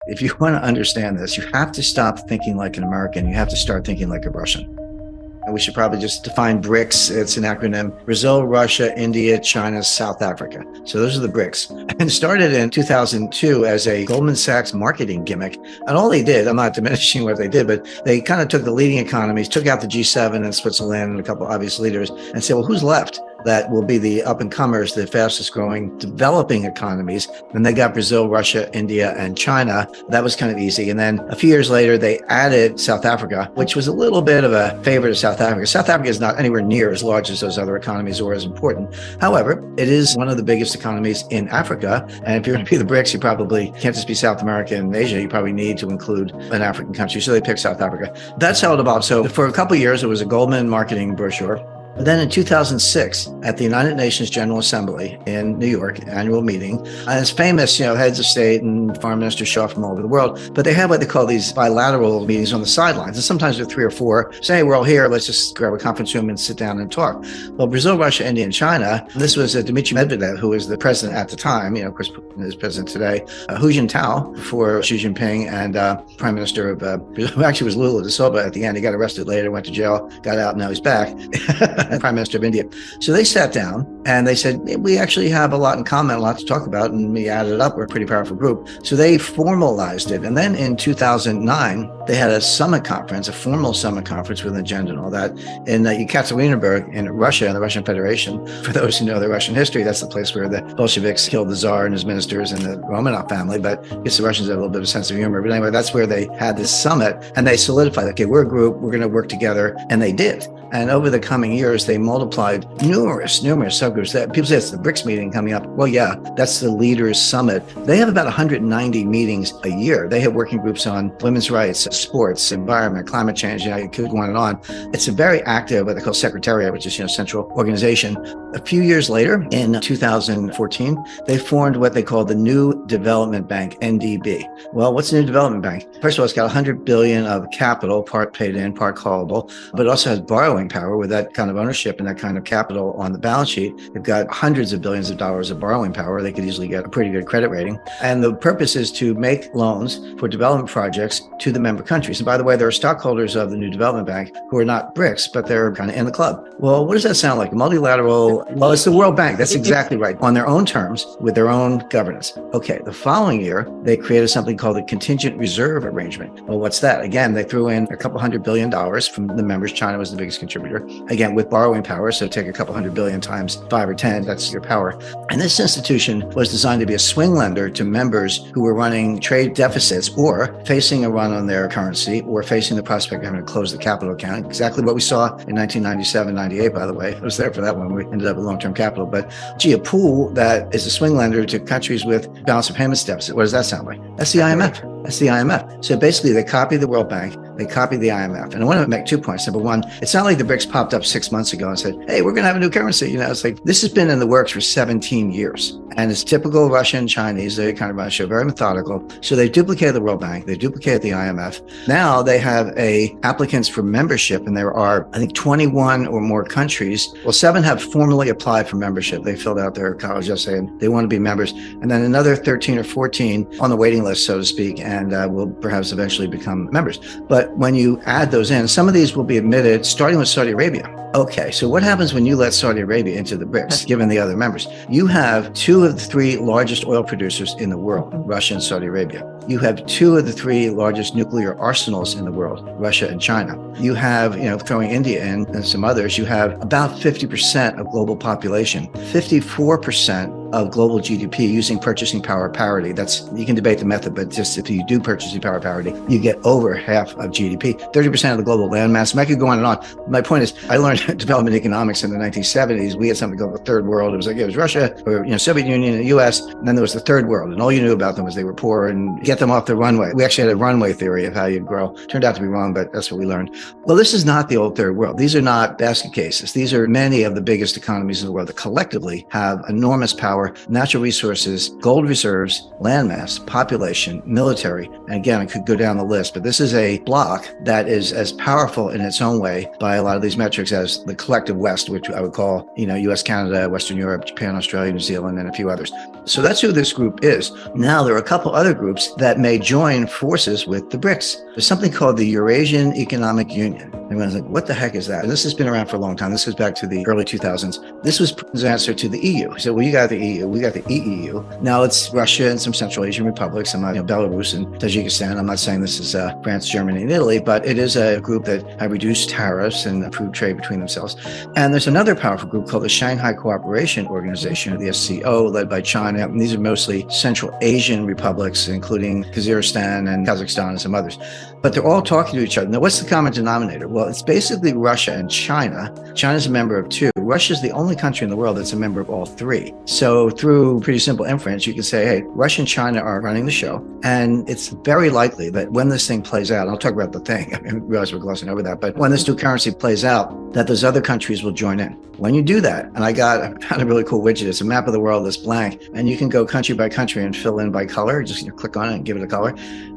if you want to understand this, you have to stop thinking like an American. You have to start thinking like a Russian. And we should probably just define BRICS. It's an acronym: Brazil, Russia, India, China, South Africa. So those are the BRICS. And started in 2002 as a Goldman Sachs marketing gimmick. And all they did, I'm not diminishing what they did, but they kind of took the leading economies, took out the G7 and Switzerland and a couple of obvious leaders, and said, well, who's left that will be the up-and-comers, the fastest-growing developing economies? And they got Brazil, Russia, India, and China. That was kind of easy. And then a few years later, they added South Africa, which was a little bit of a favorite of South Africa. South Africa is not anywhere near as large as those other economies or as important. However, it is one of the biggest economies in Africa. And if you're going to be the BRICS, you probably can't just be South America and Asia. You probably need to include an African country. So they picked South Africa. That's how it evolved. So for a couple of years, it was a Goldman marketing brochure. But then in 2006, at the United Nations General Assembly in New York, annual meeting, and it's famous, heads of state and foreign ministers show up from all over the world, but they have what they call these bilateral meetings on the sidelines. And sometimes there are 3 or 4, say, hey, we're all here, let's just grab a conference room and sit down and talk. Well, Brazil, Russia, India, and China, this was Dmitry Medvedev, who was the president at the time, of course, Putin is president today, Hu Jintao before Xi Jinping, and Prime Minister of, who actually was Lula da Silva at the end. He got arrested later, went to jail, got out, now he's back. Prime Minister of India. So they sat down and they said, we actually have a lot in common, a lot to talk about, and we added it up. We're a pretty powerful group. So they formalized it. And then in 2009, they had a summit conference, a formal summit conference with an agenda and all that in Yekaterinburg in Russia, in the Russian Federation. For those who know the Russian history, that's the place where the Bolsheviks killed the Tsar and his ministers and the Romanov family. But I guess the Russians have a little bit of a sense of humor. But anyway, that's where they had this summit, and they solidified, okay, we're a group, we're going to work together. And they did. And over the coming years, they multiplied numerous subgroups. That people say it's the BRICS meeting coming up. Well, yeah, that's the Leaders Summit. They have about 190 meetings a year. They have working groups on women's rights, sports, environment, climate change. You could go on and on. It's a very active, what they call secretariat, which is central organization. A few years later, in 2014, they formed what they call the New Development Bank, NDB. Well, what's the New Development Bank? First of all, it's got 100 billion of capital, part paid in, part callable, but it also has borrowing power. With that kind of ownership and that kind of capital on the balance sheet, they've got hundreds of billions of dollars of borrowing power. They could easily get a pretty good credit rating. And the purpose is to make loans for development projects to the member countries. And by the way, there are stockholders of the New Development Bank who are not BRICS, but they're kind of in the club. Well, what does that sound like? Multilateral, well, it's the World Bank. That's exactly right. On their own terms, with their own governance. Okay, the following year, they created something called the Contingent Reserve Arrangement. Well, what's that? Again, they threw in a couple $100 billion from the members. China was the biggest contributor. Again, with borrowing power, so take a couple $100 billion times 5 or 10, that's your power. And this institution was designed to be a swing lender to members who were running trade deficits or facing a run on their currency or facing the prospect of having to close the capital account. Exactly what we saw in 1997, 98, by the way. I was there for that one. We ended up with long-term capital. But gee, a pool that is a swing lender to countries with balance of payments deficit. What does that sound like? That's the IMF. That's the IMF. So basically, they copied the World Bank, they copied the IMF. And I want to make 2 points. Number one, it's not like the BRICS popped up 6 months ago and said, hey, we're going to have a new currency. It's like, this has been in the works for 17 years. And it's typical Russian and Chinese. They kind of run a show, very methodical. So they duplicated the World Bank. They duplicated the IMF. Now they have applicants for membership. And there are, I think, 21 or more countries. Well, 7 have formally applied for membership. They filled out their college essay and they want to be members. And then another 13 or 14 on the waiting list, so to speak, and will perhaps eventually become members. But when you add those in, some of these will be admitted, starting with Saudi Arabia. Okay, so what happens when you let Saudi Arabia into the BRICS, given the other members? You have 2 of the 3 largest oil producers in the world, Russia and Saudi Arabia. You have 2 of the 3 largest nuclear arsenals in the world, Russia and China. You have, throwing India in and some others, you have about 50% of global population, 54% of global GDP using purchasing power parity. You can debate the method, but just if you do purchasing power parity, you get over half of GDP, 30% of the global landmass. I could go on and on. My point is, I learned development economics in the 1970s. We had something called the third world. It was Russia, or Soviet Union and the US, and then there was the third world. And all you knew about them was they were poor and get them off the runway. We actually had a runway theory of how you'd grow. Turned out to be wrong, but that's what we learned. Well, this is not the old third world. These are not basket cases. These are many of the biggest economies in the world that collectively have enormous power power, natural resources, gold reserves, landmass, population, military. And again, I could go down the list, but this is a bloc that is as powerful in its own way by a lot of these metrics as the collective West, which I would call, US, Canada, Western Europe, Japan, Australia, New Zealand, and a few others. So that's who this group is. Now, there are a couple other groups that may join forces with the BRICS. There's something called the Eurasian Economic Union. Everyone's like, what the heck is that? And this has been around for a long time. This goes back to the early 2000s. This was Putin's answer to the EU. He said, well, you got the EU, we got the EEU. Now it's Russia and some Central Asian republics, some Belarus and Tajikistan. I'm not saying this is France, Germany, and Italy, but it is a group that have reduced tariffs and improved trade between themselves. And there's another powerful group called the Shanghai Cooperation Organization, or the SCO, led by China. And these are mostly Central Asian republics, including Kyrgyzstan and Kazakhstan and some others. But they're all talking to each other. Now, what's the common denominator? Well, it's basically Russia and China. China's a member of two. Russia's the only country in the world that's a member of all three. So through pretty simple inference, you can say, hey, Russia and China are running the show. And it's very likely that when this thing plays out, I'll talk about the thing, I realize we're glossing over that, but when this new currency plays out, that those other countries will join in. When you do that, and I found a really cool widget. It's a map of the world that's blank, and you can go country by country and fill in by color. Just click on it and give it a color.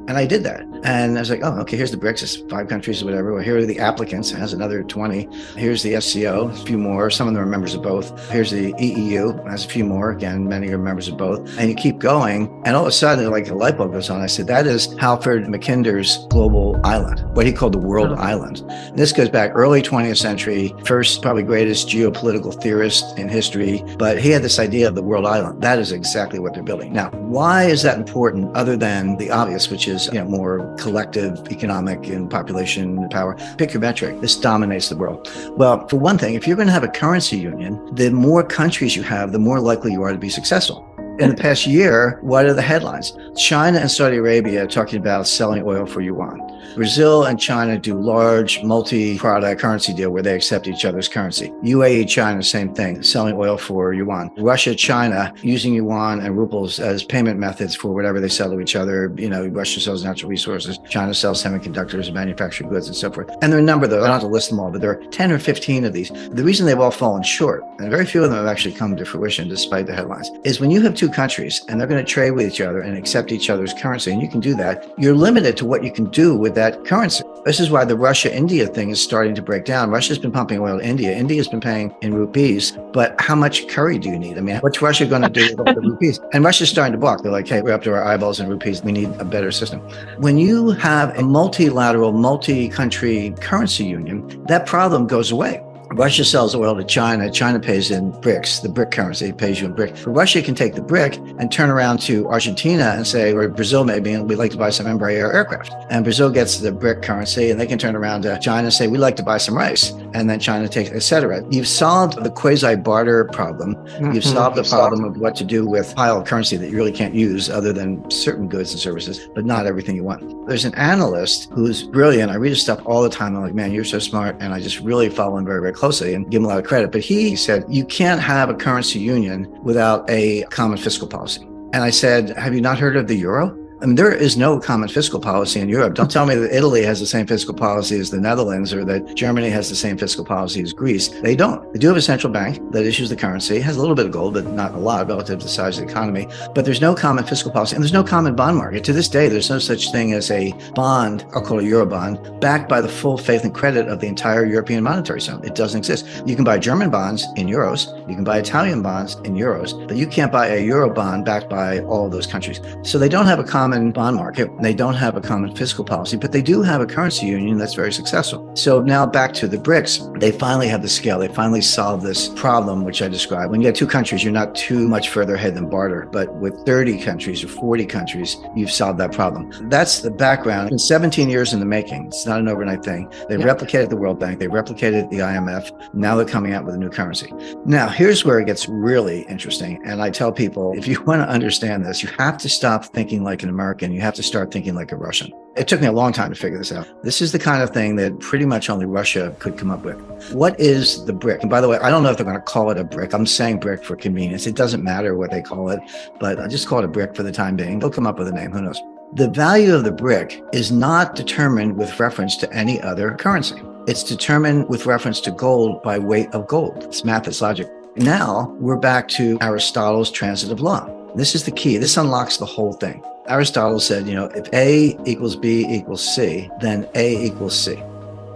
And I did that. And I was like, oh, okay, here's the BRICS. It's 5 countries or whatever. Well, here are the applicants. It has another 20. Here's the SCO, a few more. Some of them are members of both. Here's the EEU. It has a few more. Again, many are members of both. And you keep going. And all of a sudden, like a light bulb goes on. I said, that is Halford Mackinder's global island, what he called the world island. And this goes back early 20th century, first, probably greatest geopolitical theorist in history. But he had this idea of the world island. That is exactly what they're building. Now, why is that important other than the obvious, which is more collective economic and population power? Pick your metric. This dominates the world. Well, for one thing, if you're going to have a currency union, the more countries you have, the more likely you are to be successful. In the past year, what are the headlines? China and Saudi Arabia talking about selling oil for yuan. Brazil and China do large multi-product currency deal where they accept each other's currency. UAE, China, same thing, selling oil for yuan. Russia, China, using yuan and rubles as payment methods for whatever they sell to each other. Russia sells natural resources, China sells semiconductors, manufactured goods, and so forth. And there are a number, though, I don't have to list them all, but there are 10 or 15 of these. The reason they've all fallen short, and very few of them have actually come to fruition despite the headlines, is when you have two countries and they're going to trade with each other and accept each other's currency, and you can do that, you're limited to what you can do with that currency. This is why the Russia-India thing is starting to break down. Russia's been pumping oil to India. India's been paying in rupees, but how much curry do you need? I mean, what's Russia going to do with all the rupees? And Russia's starting to balk. They're like, hey, we're up to our eyeballs in rupees. We need a better system. When you have a multilateral, multi-country currency union, that problem goes away. Russia sells oil to China. China pays in BRICS, the BRIC currency, pays you in BRIC. But Russia can take the BRIC and turn around to Argentina and say, or Brazil maybe, and we'd like to buy some Embraer aircraft. And Brazil gets the BRIC currency, and they can turn around to China and say, we'd like to buy some rice. And then China takes, et cetera. You've solved the quasi-barter problem. You've solved the problem of what to do with pile of currency that you really can't use other than certain goods and services, but not everything you want. There's an analyst who's brilliant. I read his stuff all the time. I'm like, man, you're so smart. And I just really follow him very, very closely and give him a lot of credit. But he said, you can't have a currency union without a common fiscal policy. And I said, have you not heard of the euro? I mean, there is no common fiscal policy in Europe. Don't tell me that Italy has the same fiscal policy as the Netherlands or that Germany has the same fiscal policy as Greece. They don't. They do have a central bank that issues the currency, has a little bit of gold, but not a lot relative to the size of the economy. But there's no common fiscal policy, and there's no common bond market. To this day, there's no such thing as a bond, I'll call it a euro bond, backed by the full faith and credit of the entire European monetary zone. It doesn't exist. You can buy German bonds in euros, you can buy Italian bonds in euros, but you can't buy a euro bond backed by all of those countries. So they don't have a common bond market. They don't have a common fiscal policy, but they do have a currency union that's very successful. So now back to the BRICS, they finally have the scale. They finally solved this problem, which I described. When you have two countries, you're not too much further ahead than barter, but with 30 countries or 40 countries, you've solved that problem. That's the background. It's been 17 years in the making. It's not an overnight thing. They replicated the World Bank. They replicated the IMF. Now they're coming out with a new currency. Now, here's where it gets really interesting. And I tell people, if you want to understand this, you have to stop thinking like an American. You have to start thinking like a Russian. It took me a long time to figure this out. This is the kind of thing that pretty much only Russia could come up with. What is the BRIC? And by the way, I don't know if they're going to call it a BRIC. I'm saying BRIC for convenience. It doesn't matter what they call it, but I just call it a BRIC for the time being. They'll come up with a name. Who knows? The value of the BRIC is not determined with reference to any other currency. It's determined with reference to gold by weight of gold. It's math, it's logic. Now we're back to Aristotle's transitive law. This is the key. This unlocks the whole thing. Aristotle said, if A equals B equals C, then A equals C.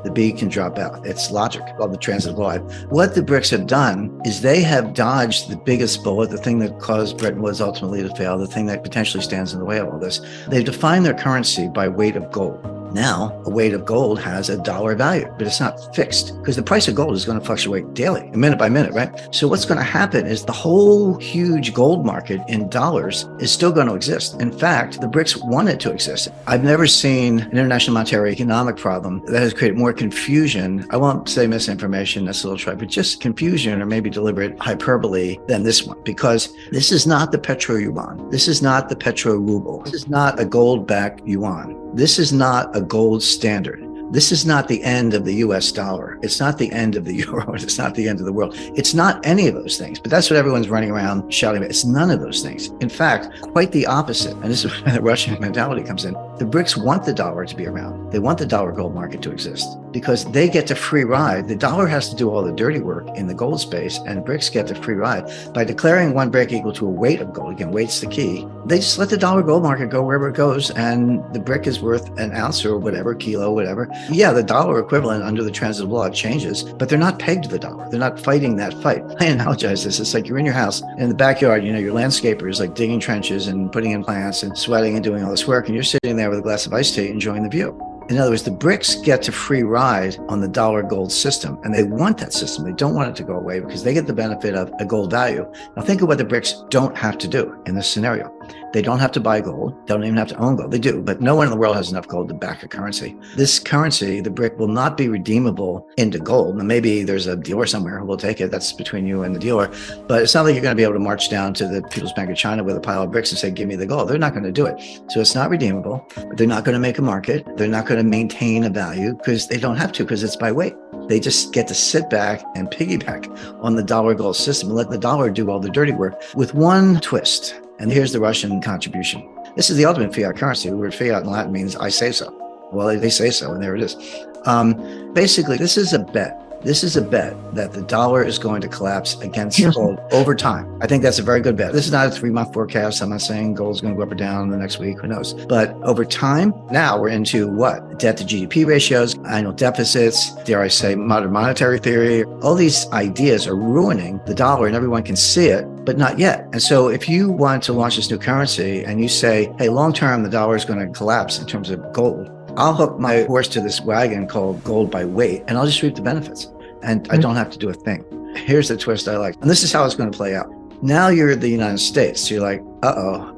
The B can drop out. It's logic of the transitive law. What the BRICS have done is they have dodged the biggest bullet, the thing that caused Bretton Woods ultimately to fail, the thing that potentially stands in the way of all this. They've defined their currency by weight of gold. Now, a weight of gold has a dollar value, but it's not fixed because the price of gold is going to fluctuate daily, minute by minute, right? So what's going to happen is the whole huge gold market in dollars is still going to exist. In fact, the BRICS want it to exist. I've never seen an international monetary economic problem that has created more confusion. I won't say misinformation, that's a little trite, but just confusion or maybe deliberate hyperbole than this one, because this is not the petro yuan. This is not the petro ruble. This is not a gold-backed yuan. This is not a gold standard. This is not the end of the US dollar. It's not the end of the euro. It's not the end of the world. It's not any of those things, but that's what everyone's running around shouting about. It's none of those things. In fact, quite the opposite. And this is where the Russian mentality comes in. The BRICS want the dollar to be around. They want the dollar gold market to exist because they get the free ride. The dollar has to do all the dirty work in the gold space, and BRICS get the free ride. By declaring one BRIC equal to a weight of gold, again, weight's the key, they just let the dollar gold market go wherever it goes, and the BRIC is worth an ounce or whatever, kilo, whatever. Yeah, the dollar equivalent under the transitive law changes, but they're not pegged to the dollar. They're not fighting that fight. I analogize this. It's like you're in your house, in the backyard, your landscaper is like digging trenches and putting in plants and sweating and doing all this work, and you're sitting there with a glass of iced tea enjoying the view. In other words, the BRICS get to free ride on the dollar gold system, and they want that system. They don't want it to go away because they get the benefit of a gold value. Now think of what the BRICS don't have to do in this scenario. They don't have to buy gold. They don't even have to own gold. They do, but no one in the world has enough gold to back a currency. This currency, the BRIC, will not be redeemable into gold. Now, maybe there's a dealer somewhere who will take it. That's between you and the dealer. But it's not like you're going to be able to march down to the People's Bank of China with a pile of bricks and say, give me the gold. They're not going to do it. So it's not redeemable. They're not going to make a market. They're not going to maintain a value because they don't have to, because it's by weight. They just get to sit back and piggyback on the dollar gold system and let the dollar do all the dirty work with one twist. And here's the Russian contribution. This is the ultimate fiat currency. The word fiat in Latin means I say so. Well, they say so, and there it is. Basically, this is a bet. This is a bet that the dollar is going to collapse against gold over time. I think that's a very good bet. This is not a 3-month forecast. I'm not saying gold's going to go up or down the next week. Who knows? But over time, now we're into what? Debt to GDP ratios, annual deficits, dare I say, modern monetary theory. All these ideas are ruining the dollar, and everyone can see it, but not yet. And so if you want to launch this new currency and you say, hey, long term, the dollar is going to collapse in terms of gold, I'll hook my horse to this wagon called gold by weight, and I'll just reap the benefits. And I don't have to do a thing. Here's the twist I like. And this is how it's going to play out. Now you're the United States. So you're like,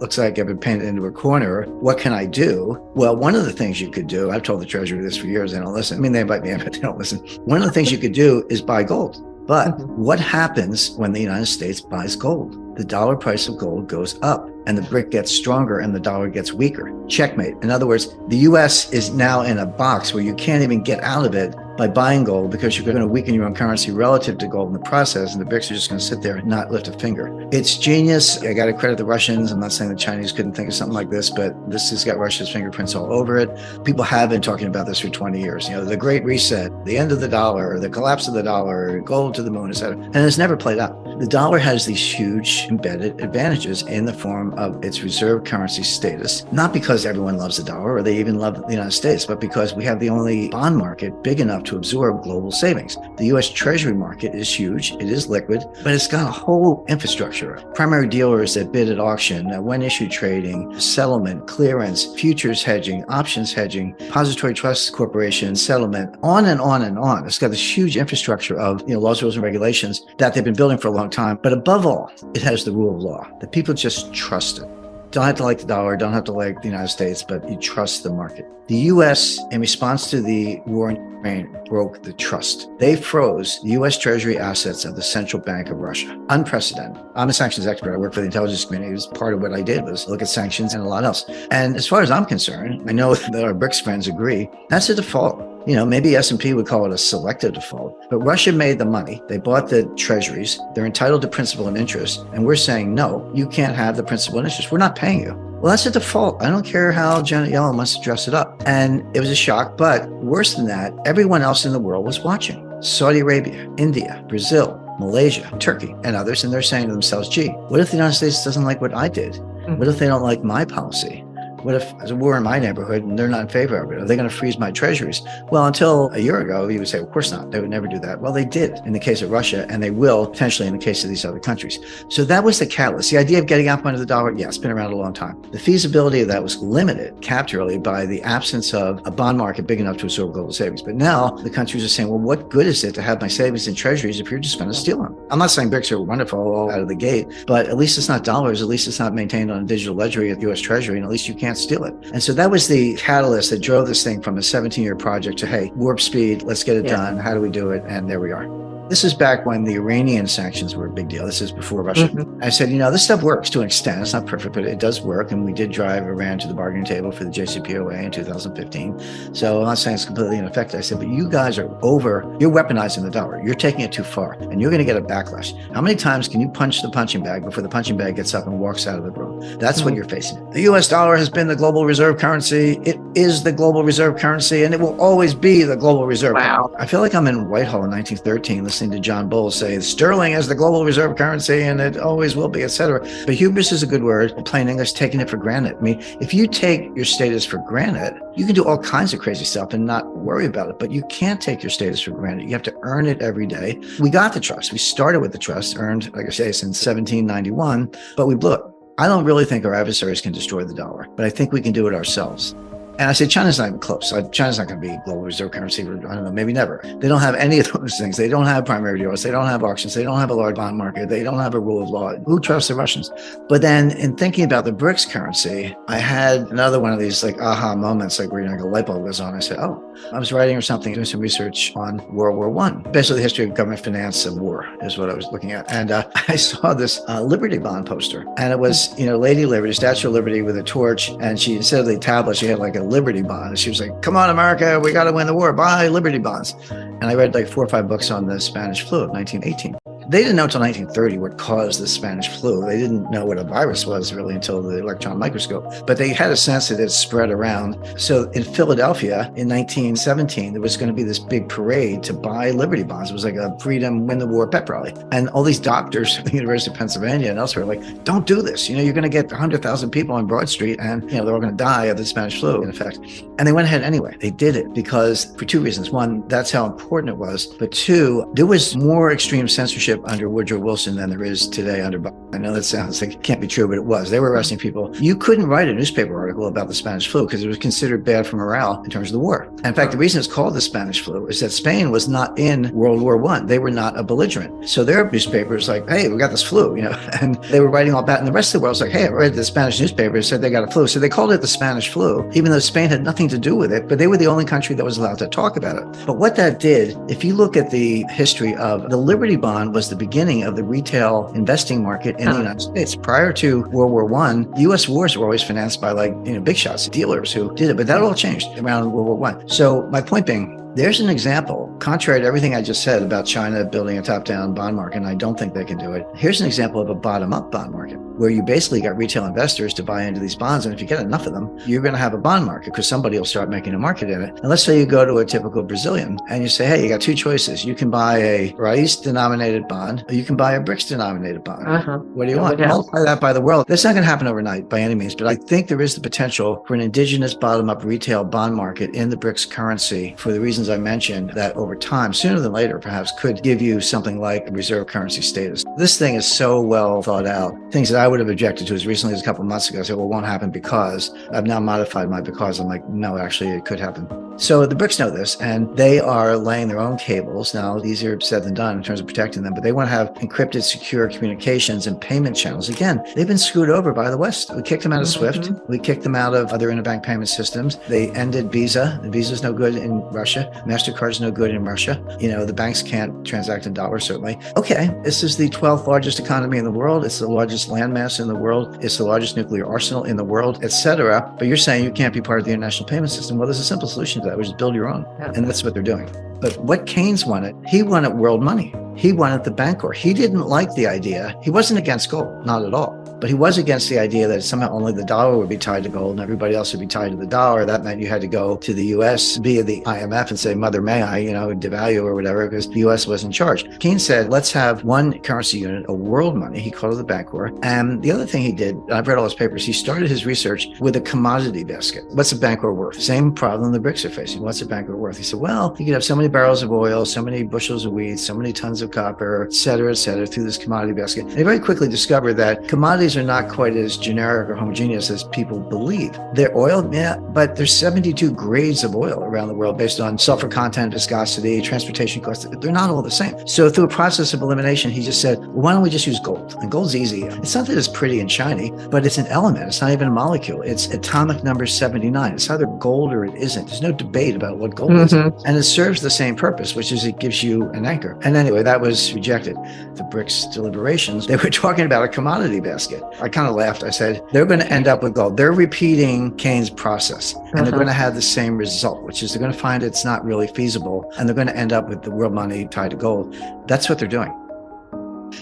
looks like I've been painted into a corner. What can I do? Well, one of the things you could do, I've told the Treasury this for years, they don't listen. I mean, they invite me in, but they don't listen. One of the things you could do is buy gold. But what happens when the United States buys gold? The dollar price of gold goes up, and the BRIC gets stronger and the dollar gets weaker. Checkmate. In other words, the US is now in a box where you can't even get out of it by buying gold because you're going to weaken your own currency relative to gold in the process, and the BRICS are just going to sit there and not lift a finger. It's genius. I got to credit the Russians. I'm not saying the Chinese couldn't think of something like this, but this has got Russia's fingerprints all over it. People have been talking about this for 20 years. The Great Reset, the end of the dollar, the collapse of the dollar, gold to the moon, etc. And it's never played out. The dollar has these huge embedded advantages in the form of its reserve currency status, not because everyone loves the dollar or they even love the United States, but because we have the only bond market big enough to absorb global savings. The US Treasury market is huge, it is liquid, but it's got a whole infrastructure. Primary dealers that bid at auction, when issue trading, settlement, clearance, futures hedging, options hedging, depository trust corporation, settlement, on and on and on. It's got this huge infrastructure of laws, rules, and regulations that they've been building for a long time. But above all, it has the rule of law that people just trust it. Don't have to like the dollar, don't have to like the United States, but you trust the market. The US, in response to the war in Ukraine, broke the trust. They froze the US Treasury assets of the Central Bank of Russia. Unprecedented. I'm a sanctions expert. I work for the intelligence community. It was part of what I did was look at sanctions and a lot else. And as far as I'm concerned, I know that our BRICS friends agree, that's a default. Maybe S&P would call it a selective default, but Russia made the money. They bought the treasuries. They're entitled to principal and interest. And we're saying, no, you can't have the principal and interest. We're not paying you. Well, that's a default. I don't care how Janet Yellen wants to dress it up. And it was a shock. But worse than that, everyone else in the world was watching. Saudi Arabia, India, Brazil, Malaysia, Turkey, and others. And they're saying to themselves, gee, what if the United States doesn't like what I did? What if they don't like my policy? What if there's a war in my neighborhood and they're not in favor of it? Are they going to freeze my treasuries? Well, until a year ago, you would say, of course not. They would never do that. Well, they did in the case of Russia, and they will potentially in the case of these other countries. So that was the catalyst. The idea of getting out under the dollar, yeah, it's been around a long time. The feasibility of that was limited, capped really by the absence of a bond market big enough to absorb global savings. But now the countries are saying, well, what good is it to have my savings in treasuries if you're just going to steal them? I'm not saying BRICS are wonderful all out of the gate, but at least it's not dollars. At least it's not maintained on a digital ledger at the US Treasury, and at least you can't steal it. And so that was the catalyst that drove this thing from a 17-year project to, hey, warp speed, let's get it done. How do we do it? And there we are. This is back when the Iranian sanctions were a big deal. This is before Russia. I said, this stuff works to an extent. It's not perfect, but it does work. And we did drive Iran to the bargaining table for the JCPOA in 2015. So I'm not saying it's completely ineffective. I said, but you guys are you're weaponizing the dollar. You're taking it too far, and you're going to get a backlash. How many times can you punch the punching bag before the punching bag gets up and walks out of the room? That's what you're facing. The US dollar has been the global reserve currency. It is the global reserve currency, and it will always be the global reserve currency. I feel like I'm in Whitehall in 1913 listening to John Bull say sterling is the global reserve currency and it always will be, etc. But hubris is a good word. In plain English, taking it for granted. I mean, if you take your status for granted, you can do all kinds of crazy stuff and not worry about it. But you can't take your status for granted. You have to earn it every day. We got the trust. We started with the trust, earned, like I say, since 1791, but we blew it. I don't really think our adversaries can destroy the dollar, but I think we can do it ourselves. And I say China's not even close. China's not going to be global reserve currency. I don't know, maybe never. They don't have any of those things. They don't have primary dealers. They don't have auctions. They don't have a large bond market. They don't have a rule of law. Who trusts the Russians? But then in thinking about the BRICS currency, I had another one of these like aha moments, like where a light bulb goes on. I said, oh, I was writing or something, doing some research on World War I. Basically the history of government finance and war is what I was looking at. And I saw this Liberty Bond poster. And it was, Lady Liberty, Statue of Liberty with a torch. And she, instead of the tablet, she had like a Liberty bond. And she was like, come on, America, we got to win the war. Buy Liberty bonds. And I read like 4 or 5 books on the Spanish flu of 1918. They didn't know until 1930 what caused the Spanish flu. They didn't know what a virus was really until the electron microscope, but they had a sense that it spread around. So in Philadelphia in 1917, there was going to be this big parade to buy Liberty bonds. It was like a freedom, win the war pep rally. And all these doctors at the University of Pennsylvania and elsewhere were like, don't do this. You're going to get 100,000 people on Broad Street and, they're all going to die of the Spanish flu in effect. And they went ahead anyway. They did it because for 2 reasons. One, that's how important it was. But 2, there was more extreme censorship under Woodrow Wilson than there is today under Biden. I know that sounds like it can't be true, but it was. They were arresting people. You couldn't write a newspaper article about the Spanish flu because it was considered bad for morale in terms of the war. And in fact, the reason it's called the Spanish flu is that Spain was not in World War I. They were not a belligerent. So their newspapers like, hey, we got this flu, and they were writing all about it. And the rest of the world was like, hey, I read the Spanish newspaper said they got a flu. So they called it the Spanish flu, even though Spain had nothing to do with it, but they were the only country that was allowed to talk about it. But what that did, if you look at the history of the Liberty Bond was the beginning of the retail investing market in the United States. Prior to World War I, U.S. wars were always financed by big shots, dealers who did it, but that all changed around World War I. So my point being, there's an example, contrary to everything I just said about China building a top-down bond market, and I don't think they can do it. Here's an example of a bottom-up bond market, where you basically got retail investors to buy into these bonds, and if you get enough of them, you're going to have a bond market because somebody will start making a market in it. And let's say you go to a typical Brazilian, and you say, hey, you got 2 choices. You can buy a Reis-denominated bond, or you can buy a BRICS-denominated bond. What do you want? Multiply that by the world. That's not going to happen overnight by any means, but I think there is the potential for an indigenous bottom-up retail bond market in the BRICS currency for the reasons I mentioned, that over time, sooner than later, perhaps could give you something like a reserve currency status. This thing is so well thought out. Things that I would have objected to as recently as a couple of months ago. I said, well, it won't happen because I've now modified my because. I'm like, no, actually, it could happen. So the BRICS know this, and they are laying their own cables. Now, easier said than done in terms of protecting them, but they want to have encrypted, secure communications and payment channels. Again, they've been screwed over by the West. We kicked them out of SWIFT. We kicked them out of other interbank payment systems. They ended Visa. Visa's no good in Russia. MasterCard's no good in Russia. The banks can't transact in dollars, certainly. Okay, this is the 12th largest economy in the world. It's the largest landmass in the world. It's the largest nuclear arsenal in the world, etc. But you're saying you can't be part of the international payment system. Well, there's a simple solution to that, which is build your own. And that's what they're doing. But what Keynes wanted, he wanted world money. He wanted the Bancor. He didn't like the idea. He wasn't against gold, not at all. But he was against the idea that somehow only the dollar would be tied to gold and everybody else would be tied to the dollar. That meant you had to go to the US via the IMF and say, Mother, may I, devalue or whatever, because the US was in charge. Keynes said, let's have one currency unit, a world money. He called it the Bancor. And the other thing he did, I've read all his papers, he started his research with a commodity basket. What's a Bancor worth? Same problem the BRICS are facing. What's a Bancor worth? He said, well, you could have so many barrels of oil, so many bushels of wheat, so many tons of copper, et cetera, through this commodity basket. And he very quickly discovered that commodities are not quite as generic or homogeneous as people believe. They're oil, yeah, but there's 72 grades of oil around the world based on sulfur content, viscosity, transportation costs. They're not all the same. So through a process of elimination, he just said, well, why don't we just use gold? And gold's easy. It's not that it's pretty and shiny, but it's an element. It's not even a molecule. It's atomic number 79. It's either gold or it isn't. There's no debate about what gold is. And it serves the same purpose, which is it gives you an anchor. And anyway, that was rejected. The BRICS deliberations, they were talking about a commodity basket. I kind of laughed. I said, they're going to end up with gold. They're repeating Keynes' process, and they're going to have the same result, which is they're going to find it's not really feasible, and they're going to end up with the world money tied to gold. That's what they're doing.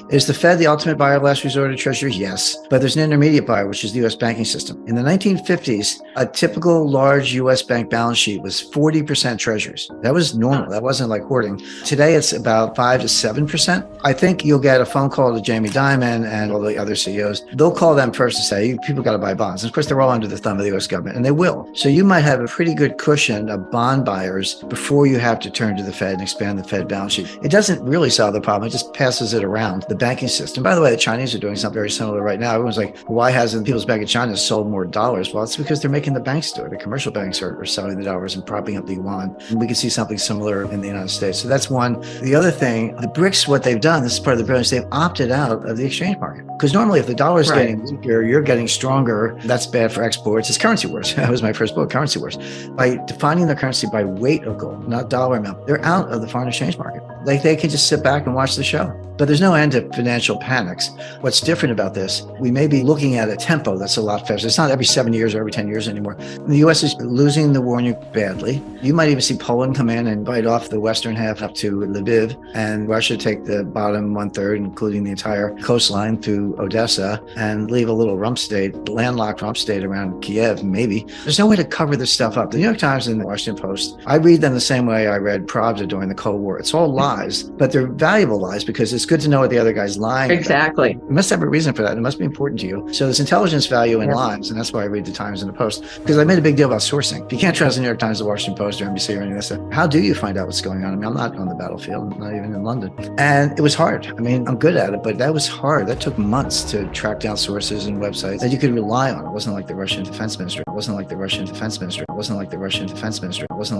Is the Fed the ultimate buyer of last resort of treasury? Yes, but there's an intermediate buyer, which is the U.S. banking system. In the 1950s, a typical large U.S. bank balance sheet was 40% treasuries. That was normal. That wasn't like hoarding. Today, it's about 5 to 7%. I think you'll get a phone call to Jamie Dimon and all the other CEOs. They'll call them first to say, people got to buy bonds. And of course, they're all under the thumb of the U.S. government, and they will. So you might have a pretty good cushion of bond buyers before you have to turn to the Fed and expand the Fed balance sheet. It doesn't really solve the problem. It just passes it around the banking system. By the way, the Chinese are doing something very similar right now. Everyone's like, why hasn't People's Bank of China sold more dollars? Well, it's because they're making the banks do it. The commercial banks are selling the dollars and propping up the yuan. And we can see something similar in the United States. So that's one. The other thing, the BRICS, what they've done, this is part of the brilliance, they've opted out of the exchange market. Because normally if the dollar is getting weaker, you're getting stronger. That's bad for exports. It's currency wars. That was my first book, Currency Wars. By defining the currency by weight of gold, not dollar amount, they're out of the foreign exchange market. Like they can just sit back and watch the show. But there's no end to financial panics. What's different about this, we may be looking at a tempo that's a lot faster. It's not every 7 years or every 10 years anymore. The U.S. is losing the war in Ukraine badly. You might even see Poland come in and bite off the western half up to Lviv, and Russia take the bottom 1/3, including the entire coastline through Odessa, and leave a little rump state, landlocked rump state around Kiev, maybe. There's no way to cover this stuff up. The New York Times and the Washington Post, I read them the same way I read Pravda during the Cold War. It's all lies, but they're valuable lies because it's good to know what the other guy's lying about. Exactly. You must have a reason for that. It must be important to you. So there's intelligence value in lies, and that's why I read the Times and the Post, because I made a big deal about sourcing. If you can't trust the New York Times, the Washington Post, or NBC, or any of that stuff, how do you find out what's going on? I mean, I'm not on the battlefield. I'm not even in London. And it was hard. I mean, I'm good at it, but that was hard. That took months to track down sources and websites that you could rely on. It wasn't like the Russian Defense Ministry. It wasn't like the Russian Defense Ministry. It wasn't like the Russian Defense Ministry. It wasn't.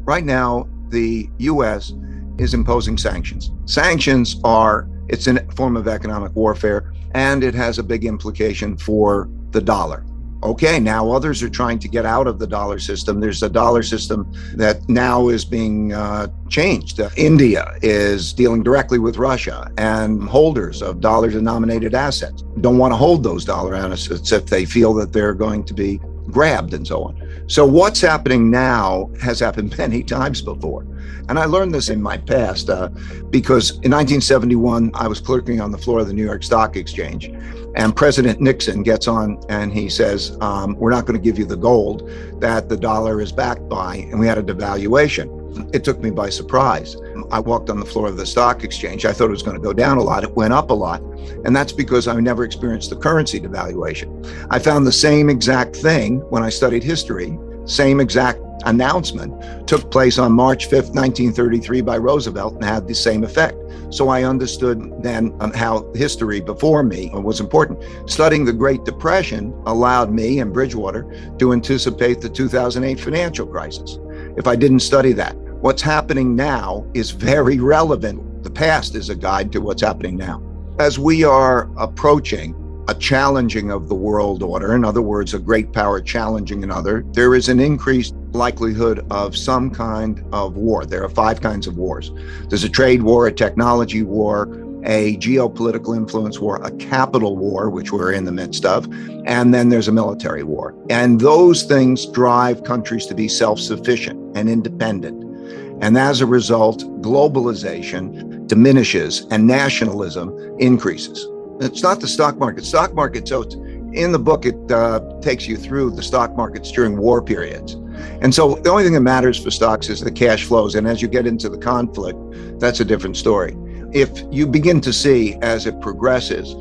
Right now, the U.S. is imposing sanctions. Sanctions it's a form of economic warfare, and it has a big implication for the dollar. Okay, now others are trying to get out of the dollar system. There's a dollar system that now is being changed. India is dealing directly with Russia, and holders of dollar-denominated assets don't want to hold those dollar assets if they feel that they're going to be grabbed and so on. So what's happening now has happened many times before. And I learned this in my past because in 1971, I was clerking on the floor of the New York Stock Exchange, and President Nixon gets on and he says, we're not going to give you the gold that the dollar is backed by. And we had a devaluation. It took me by surprise. I walked on the floor of the stock exchange. I thought it was going to go down a lot. It went up a lot. And that's because I never experienced the currency devaluation. I found the same exact thing when I studied history. Same exact announcement took place on March 5th, 1933 by Roosevelt and had the same effect. So I understood then how history before me was important. Studying the Great Depression allowed me and Bridgewater to anticipate the 2008 financial crisis. If I didn't study that, what's happening now is very relevant. The past is a guide to what's happening now. As we are approaching a challenging of the world order, in other words, a great power challenging another, there is an increased likelihood of some kind of war. There are 5 kinds of wars. There's a trade war, a technology war, a geopolitical influence war, a capital war, which we're in the midst of, and then there's a military war. And those things drive countries to be self-sufficient and independent. And as a result, globalization diminishes and nationalism increases. It's not the stock market. Stock market, so it's, in the book, it takes you through the stock markets during war periods. And so the only thing that matters for stocks is the cash flows. And as you get into the conflict, that's a different story. If you begin to see, as it progresses,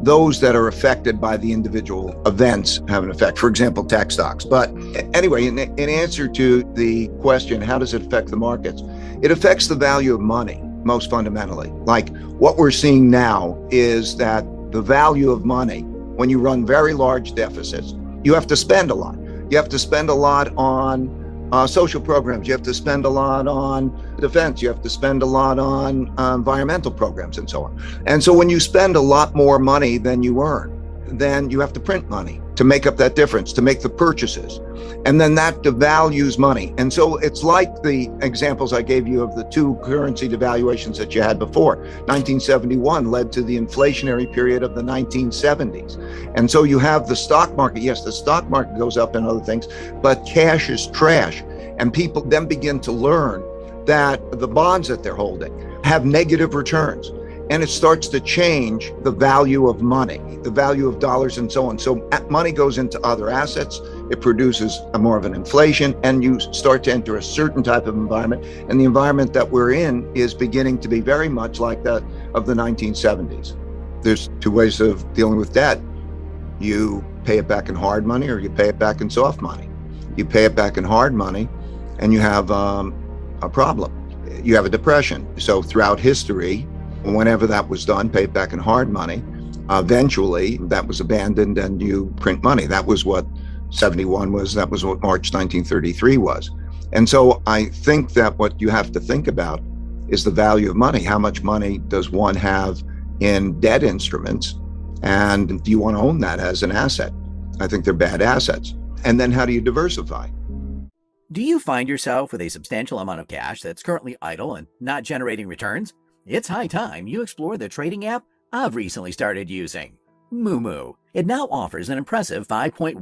those that are affected by the individual events have an effect, for example, tech stocks. But anyway, in answer to the question, how does it affect the markets? It affects the value of money, most fundamentally. Like what we're seeing now is that the value of money, when you run very large deficits, you have to spend a lot. You have to spend a lot on social programs. You have to spend a lot on defense. You have to spend a lot on environmental programs and so on. And so when you spend a lot more money than you earn, then you have to print money to make up that difference, to make the purchases. And then that devalues money. And so it's like the examples I gave you of the two currency devaluations that you had before. 1971 led to the inflationary period of the 1970s. And so you have the stock market. Yes, the stock market goes up and other things, but cash is trash. And people then begin to learn that the bonds that they're holding have negative returns. And it starts to change the value of money, the value of dollars and so on. So money goes into other assets. It produces more of an inflation, and you start to enter a certain type of environment. And the environment that we're in is beginning to be very much like that of the 1970s. There's two ways of dealing with debt. You pay it back in hard money, or you pay it back in soft money. You pay it back in hard money, and you have a problem. You have a depression. So throughout history, whenever that was done, pay it back in hard money. Eventually, that was abandoned and you print money. That was what 71 was. That was what March 1933 was. And so I think that what you have to think about is the value of money. How much money does one have in debt instruments? And do you want to own that as an asset? I think they're bad assets. And then how do you diversify? Do you find yourself with a substantial amount of cash that's currently idle and not generating returns? It's high time you explore the trading app I've recently started using, Moomoo. It now offers an impressive 5.1%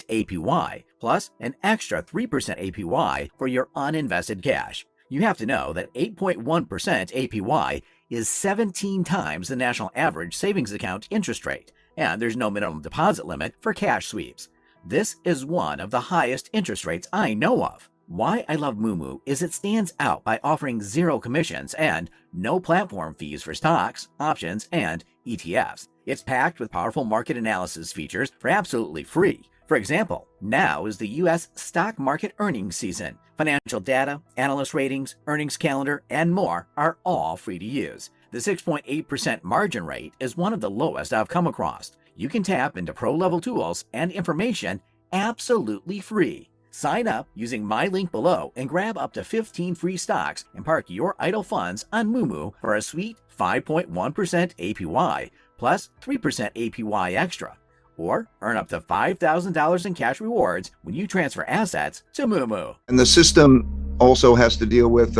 APY, plus an extra 3% APY for your uninvested cash. You have to know that 8.1% APY is 17 times the national average savings account interest rate, and there's no minimum deposit limit for cash sweeps. This is one of the highest interest rates I know of. Why I love Moomoo is it stands out by offering zero commissions and no platform fees for stocks, options, and ETFs. It's packed with powerful market analysis features for absolutely free. For example, now is the U.S. stock market earnings season. Financial data, analyst ratings, earnings calendar, and more are all free to use. The 6.8% margin rate is one of the lowest I've come across. You can tap into pro-level tools and information absolutely free. Sign up using my link below and grab up to 15 free stocks and park your idle funds on Moomoo for a sweet 5.1% APY plus 3% APY extra. Or earn up to $5,000 in cash rewards when you transfer assets to Moomoo. And the system also has to deal with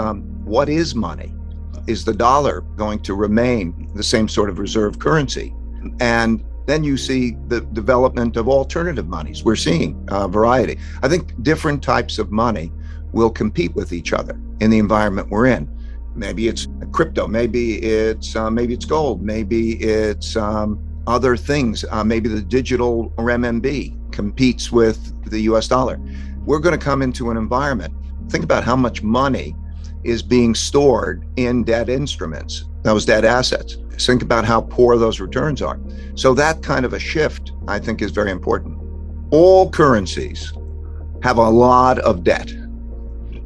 what is money? Is the dollar going to remain the same sort of reserve currency? And then you see the development of alternative monies. We're seeing a variety. I think different types of money will compete with each other in the environment we're in. Maybe it's crypto, maybe it's gold, maybe it's other things. Maybe the digital renminbi competes with the US dollar. We're going to come into an environment. Think about how much money is being stored in debt instruments, those debt assets. Think about how poor those returns are. So that kind of a shift, I think, is very important. All currencies have a lot of debt.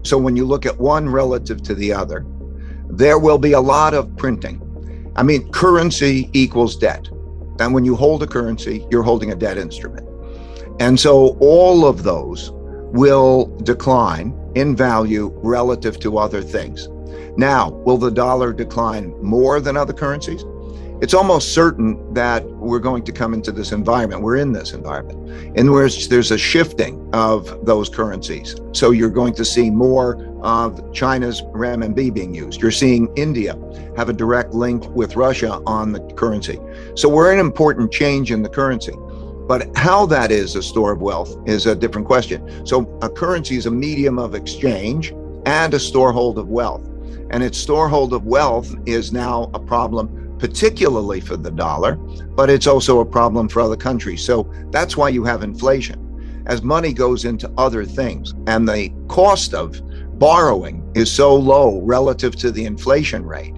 So when you look at one relative to the other, there will be a lot of printing. I mean, currency equals debt. And when you hold a currency, you're holding a debt instrument. And so all of those will decline in value relative to other things. Now, will the dollar decline more than other currencies? It's almost certain that we're going to come into this environment. We're in this environment in which there's a shifting of those currencies. So you're going to see more of China's renminbi being used. You're seeing India have a direct link with Russia on the currency. So we're in an important change in the currency. But how that is a store of wealth is a different question. So a currency is a medium of exchange and a storehold of wealth. And its storehold of wealth is now a problem, particularly for the dollar, but it's also a problem for other countries. So that's why you have inflation. As money goes into other things and the cost of borrowing is so low relative to the inflation rate,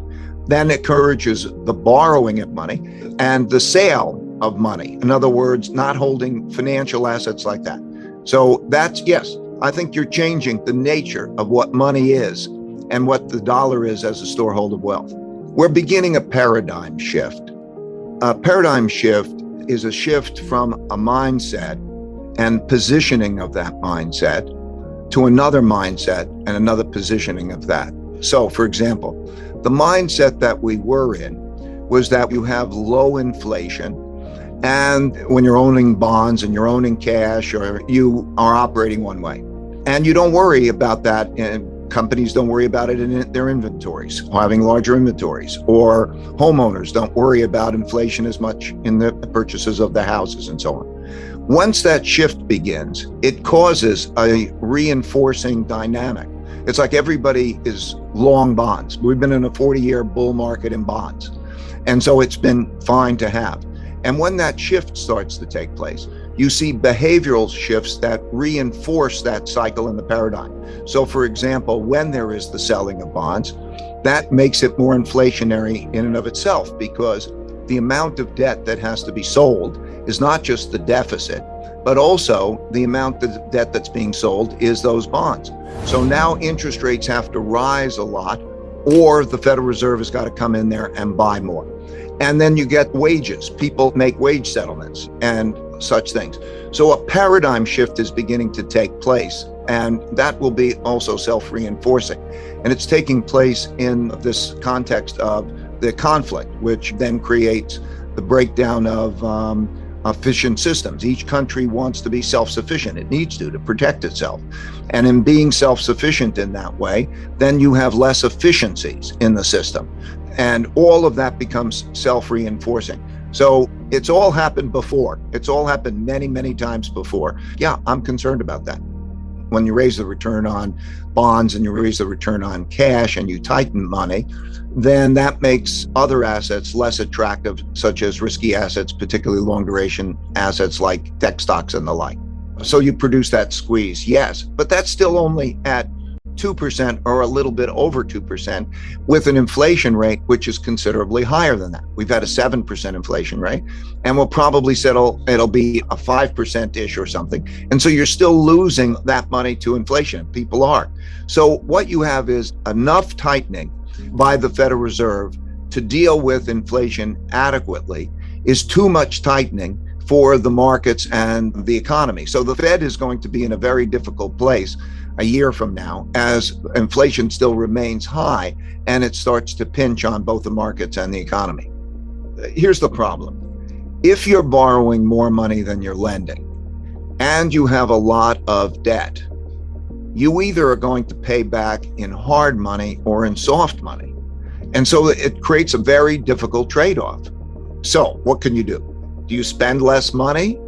then it encourages the borrowing of money and the sale of money. In other words, not holding financial assets like that. So that's, yes, I think you're changing the nature of what money is and what the dollar is as a storehold of wealth. We're beginning a paradigm shift. A paradigm shift is a shift from a mindset and positioning of that mindset to another mindset and another positioning of that. So, for example, the mindset that we were in was that you have low inflation, and when you're owning bonds and you're owning cash, or you are operating one way, and you don't worry about that, and companies don't worry about it in their inventories, or having larger inventories, or homeowners don't worry about inflation as much in the purchases of their houses and so on. Once that shift begins, it causes a reinforcing dynamic. It's like everybody is long bonds. We've been in a 40-year bull market in bonds. And so it's been fine to have. And when that shift starts to take place, you see behavioral shifts that reinforce that cycle in the paradigm. So for example, when there is the selling of bonds, that makes it more inflationary in and of itself, because the amount of debt that has to be sold is not just the deficit, but also the amount of debt that's being sold is those bonds. So now interest rates have to rise a lot, or the Federal Reserve has got to come in there and buy more. And then you get wages. People make wage settlements and such things. So a paradigm shift is beginning to take place, and that will be also self-reinforcing. And it's taking place in this context of the conflict, which then creates the breakdown of efficient systems. Each country wants to be self-sufficient. It needs to protect itself. And in being self-sufficient in that way, then you have less efficiencies in the system. And all of that becomes self-reinforcing. So it's all happened before. It's all happened many, many times before. Yeah, I'm concerned about that. When you raise the return on bonds and you raise the return on cash and you tighten money, then that makes other assets less attractive, such as risky assets, particularly long duration assets like tech stocks and the like. So you produce that squeeze, yes, but that's still only at 2% or a little bit over 2% with an inflation rate which is considerably higher than that. We've had a 7% inflation rate, and we'll probably settle, it'll be a 5%-ish or something. And so you're still losing that money to inflation. People are. So what you have is enough tightening by the Federal Reserve to deal with inflation adequately is too much tightening for the markets and the economy. So the Fed is going to be in a very difficult place a year from now as inflation still remains high and it starts to pinch on both the markets and the economy. Here's the problem. If you're borrowing more money than you're lending and you have a lot of debt, you either are going to pay back in hard money or in soft money. And so it creates a very difficult trade-off. So what can you do? Do you spend less money?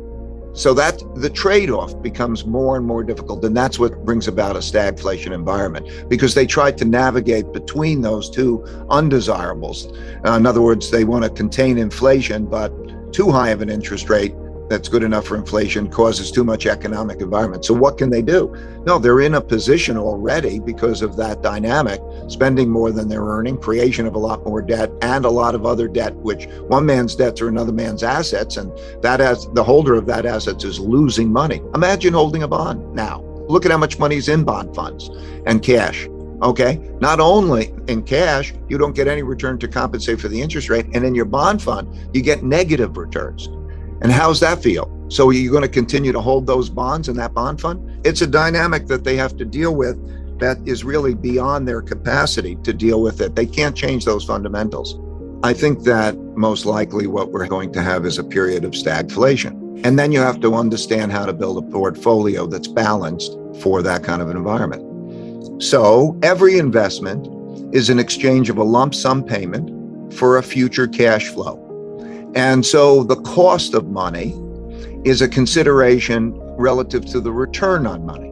So that the trade-off becomes more and more difficult. And that's what brings about a stagflation environment, because they try to navigate between those two undesirables. In other words, they want to contain inflation, but too high of an interest rate that's good enough for inflation causes too much economic environment. So what can they do? No, they're in a position already because of that dynamic, spending more than they're earning, creation of a lot more debt and a lot of other debt, which one man's debts are another man's assets. And that as the holder of that assets is losing money. Imagine holding a bond now. Look at how much money is in bond funds and cash. Okay, not only in cash, you don't get any return to compensate for the interest rate. And in your bond fund, you get negative returns. And how's that feel? So are you going to continue to hold those bonds in that bond fund? It's a dynamic that they have to deal with that is really beyond their capacity to deal with it. They can't change those fundamentals. I think that most likely what we're going to have is a period of stagflation. And then you have to understand how to build a portfolio that's balanced for that kind of an environment. So every investment is an exchange of a lump sum payment for a future cash flow. And so the cost of money is a consideration relative to the return on money.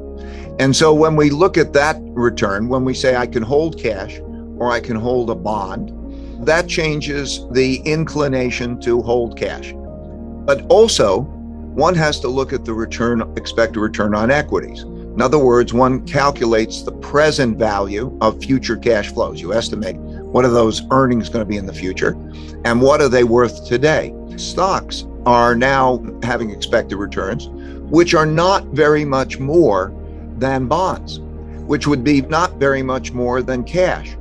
And so when we look at that return, when we say I can hold cash or I can hold a bond. That changes the inclination to hold cash. But also, one has to look at the expected return on equities. In other words, one calculates the present value of future cash flows. You estimate what are those earnings going to be in the future and what are they worth today. Stocks are now having expected returns, which are not very much more than bonds, which would be not very much more than cash.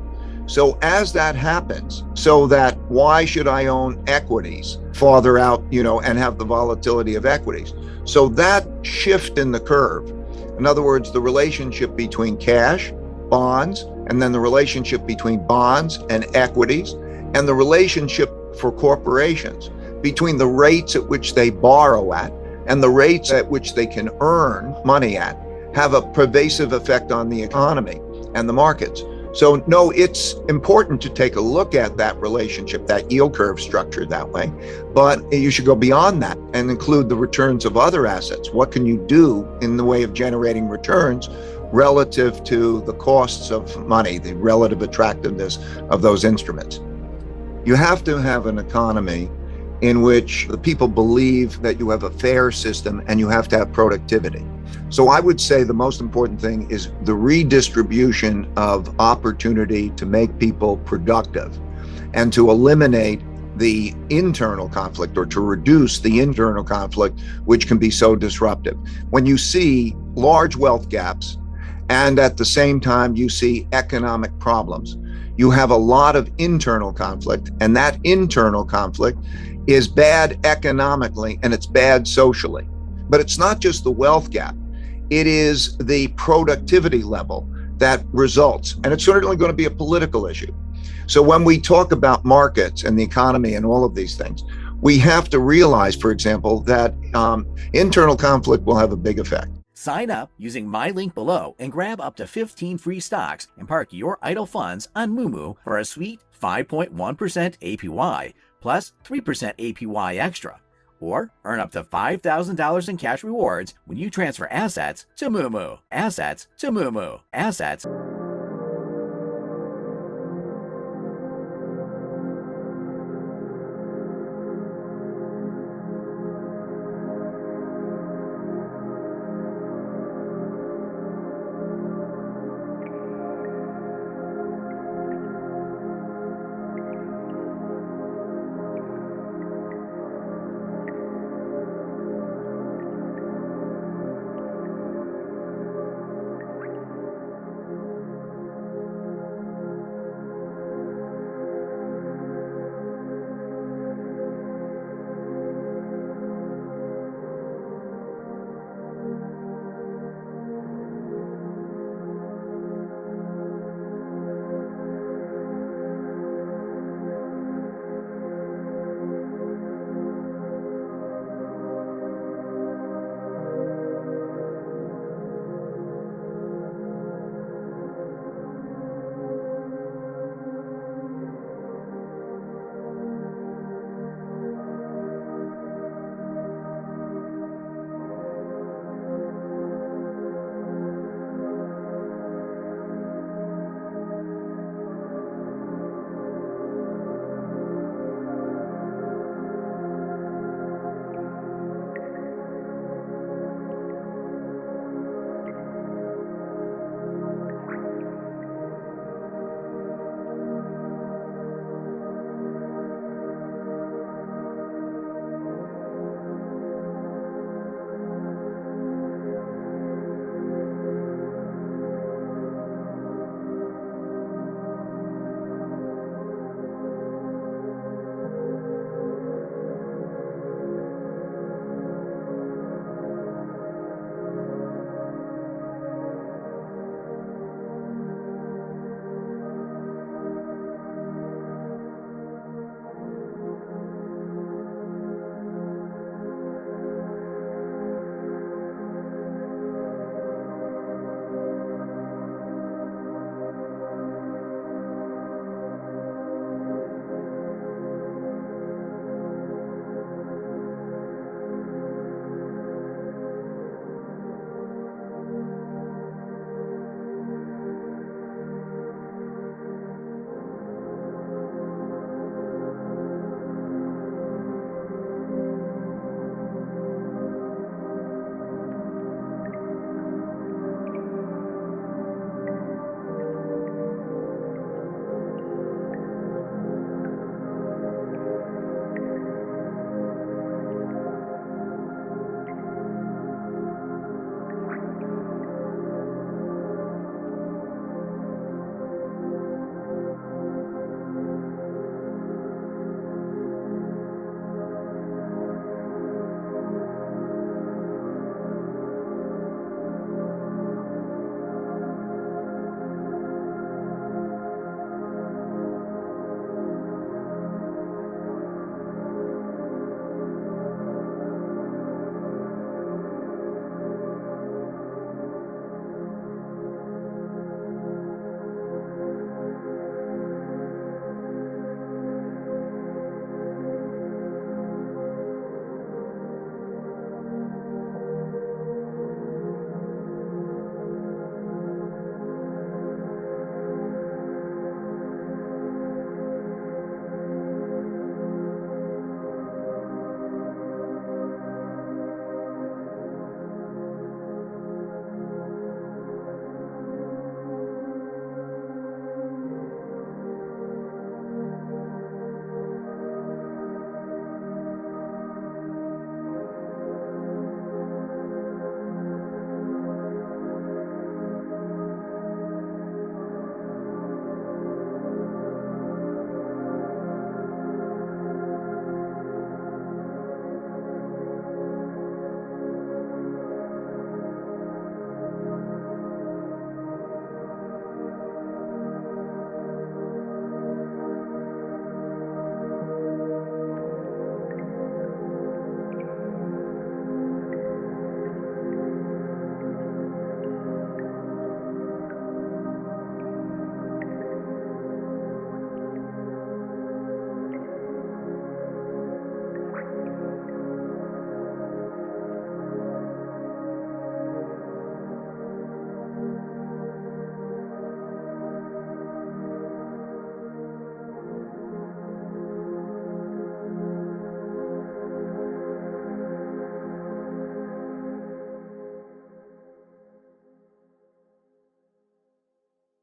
So as that happens, so that why should I own equities farther out, and have the volatility of equities? So that shift in the curve, in other words, the relationship between cash, bonds, and then the relationship between bonds and equities, and the relationship for corporations between the rates at which they borrow at and the rates at which they can earn money at, have a pervasive effect on the economy and the markets. So no, it's important to take a look at that relationship, that yield curve structured that way, but you should go beyond that and include the returns of other assets. What can you do in the way of generating returns relative to the costs of money, the relative attractiveness of those instruments? You have to have an economy in which the people believe that you have a fair system and you have to have productivity. So I would say the most important thing is the redistribution of opportunity to make people productive and to eliminate the internal conflict, or to reduce the internal conflict, which can be so disruptive. When you see large wealth gaps and at the same time you see economic problems, you have a lot of internal conflict, and that internal conflict is bad economically and it's bad socially. But it's not just the wealth gap, it is the productivity level that results. And it's certainly going to be a political issue. So when we talk about markets and the economy and all of these things, we have to realize, for example, that internal conflict will have a big effect. Sign up using my link below and grab up to 15 free stocks and park your idle funds on Moomoo for a sweet 5.1% APY plus 3% APY extra. Or earn up to $5,000 in cash rewards when you transfer assets to Moomoo. Assets to Moomoo. Assets